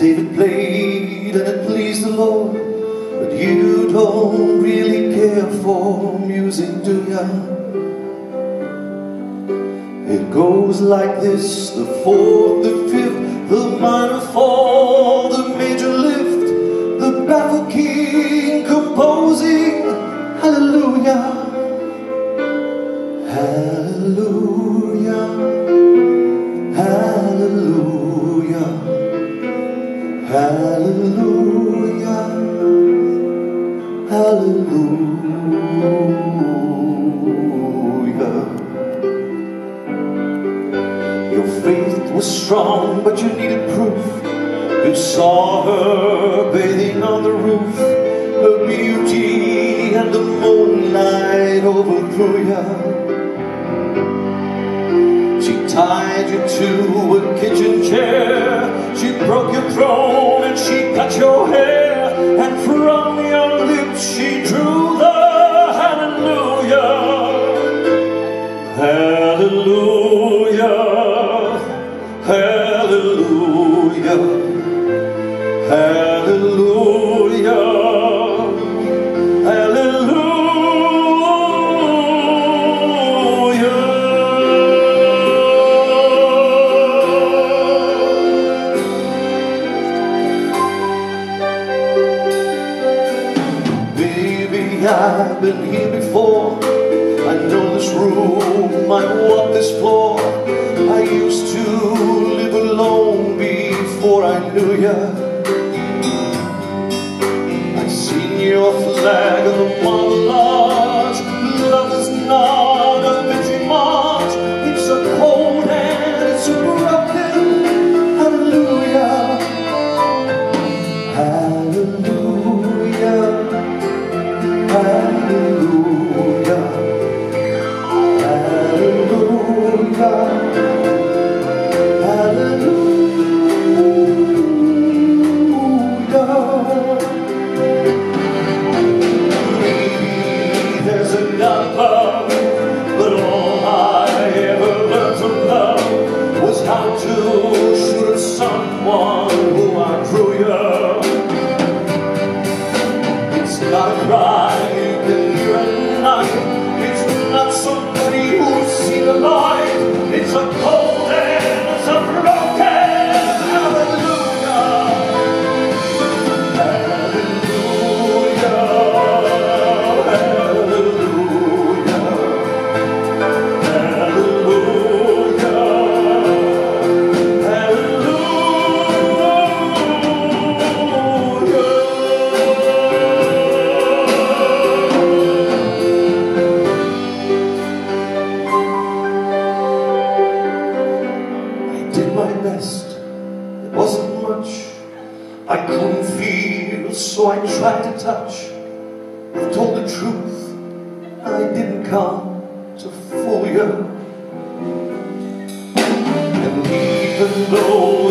David played and it pleased the Lord, but you don't really care for music, do ya? It goes like this: the fourth, the fifth, the minor fall, the major lift, the baffled king composing hallelujah, hallelujah, hallelujah, hallelujah, hallelujah. Your faith was strong, but you needed proof. You saw her bathing on the roof, her beauty and the moonlight overthrew ya. She tied you to a kitchen chair, she broke your throne and she cut your hair, and from your lips she drew the hallelujah, hallelujah, hallelujah, hallelujah, hallelujah. Baby, I've been here before. I know this room, I walk this floor. I used to live alone before I knew ya. I've seen your flag on the Marble Arch. Love is not a victory march. It's a cold and it's a broken hallelujah, hallelujah, hallelujah, hallelujah, hallelujah. Maybe there's a God above, but all I ever learned from love was how to shoot at someone who outdrew you. It's not a cry you can hear at night. It's not somebody who's seen the light. It's a cold and it's a broken hallelujah, hallelujah, hallelujah, hallelujah, hallelujah. Did my best, it wasn't much. I couldn't feel, so I tried to touch. I've told the truth, I didn't come to fool you. And even though